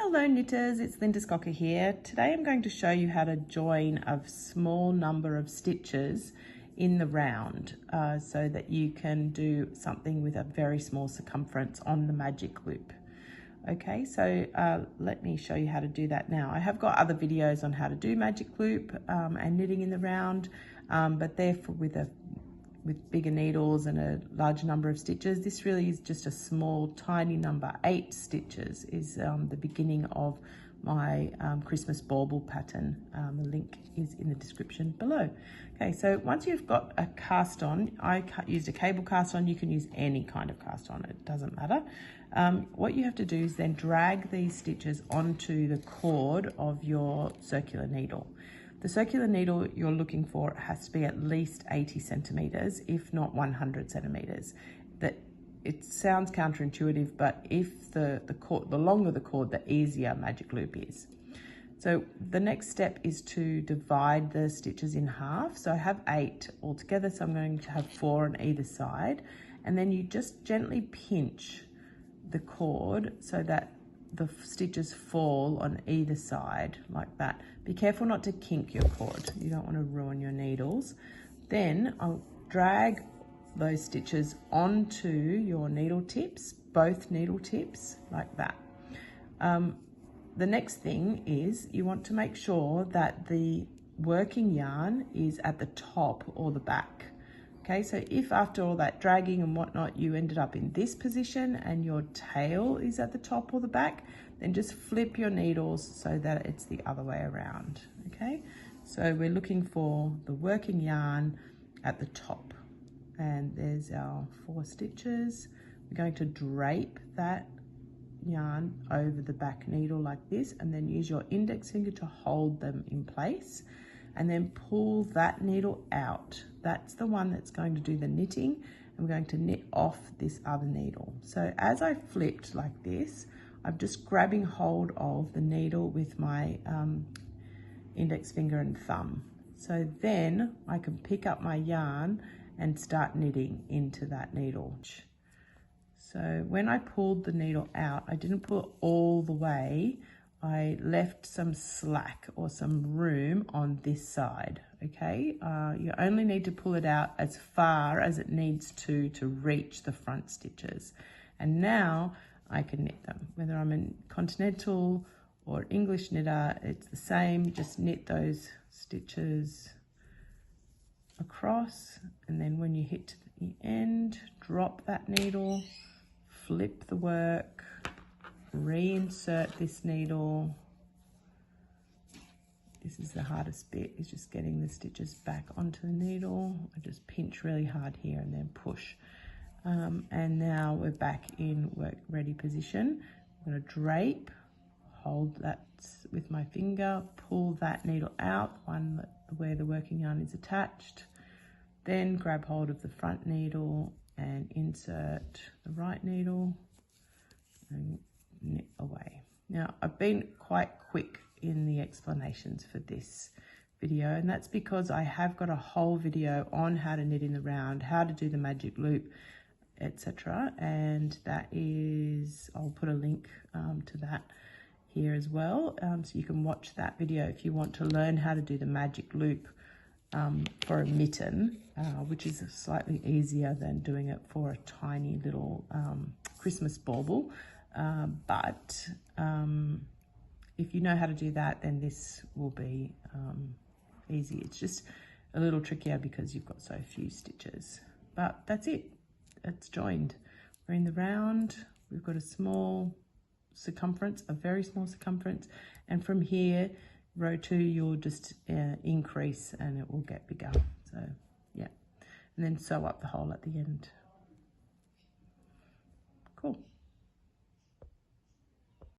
Hello knitters, it's Linda Scocker here. Today I'm going to show you how to join a small number of stitches in the round so that you can do something with a very small circumference on the magic loop. Okay, so let me show you how to do that now. I have got other videos on how to do magic loop and knitting in the round, but they're with bigger needles and a large number of stitches. This really is just a small, tiny number. 8 stitches is the beginning of my Christmas bauble pattern. The link is in the description below. Okay, so once you've got a cast on, I used a cable cast on. You can use any kind of cast on, it doesn't matter. What you have to do is then drag these stitches onto the cord of your circular needle. The circular needle you're looking for has to be at least 80 centimeters, if not 100 centimeters. It sounds counterintuitive, but if the longer the cord, the easier magic loop is. So the next step is to divide the stitches in half. So I have 8 altogether, so I'm going to have 4 on either side. And then you just gently pinch the cord so that the stitches fall on either side like that. Be careful not to kink your cord. You don't want to ruin your needles. Then I'll drag those stitches onto your needle tips, both needle tips like that. The next thing is you want to make sure that the working yarn is at the top or the back. Okay, so if after all that dragging and whatnot, you ended up in this position and your tail is at the top or the back, then just flip your needles so that it's the other way around, okay? So we're looking for the working yarn at the top. And there's our 4 stitches. We're going to drape that yarn over the back needle like this, and then use your index finger to hold them in place. And then pull that needle out. That's the one that's going to do the knitting. I'm going to knit off this other needle. So as I flipped like this, I'm just grabbing hold of the needle with my index finger and thumb. So then I can pick up my yarn and start knitting into that needle. So when I pulled the needle out, I didn't pull it all the way. I left some slack or some room on this side, okay? You only need to pull it out as far as it needs to reach the front stitches. And now I can knit them. Whether I'm a continental or English knitter, it's the same. Just knit those stitches across, and then when you hit to the end, drop that needle, flip the work, reinsert this needle. This is the hardest bit, is just getting the stitches back onto the needle. I just pinch really hard here and then push. And now we're back in work ready position. I'm going to drape, hold that with my finger, pull that needle out, one where the working yarn is attached. Then grab hold of the front needle and insert the right needle and knit away. Now, I've been quite quick in the explanations for this video, and that's because I have got a whole video on how to knit in the round, how to do the magic loop, etc. And that is, I'll put a link to that here as well, so you can watch that video if you want to learn how to do the magic loop for a mitten, which is slightly easier than doing it for a tiny little Christmas bauble. But if you know how to do that, then this will be easy. It's just a little trickier because you've got so few stitches. But that's it. It's joined. We're in the round. We've got a small circumference, a very small circumference, and from here, row 2, you'll just increase and it will get bigger. So yeah, and then sew up the hole at the end. Cool.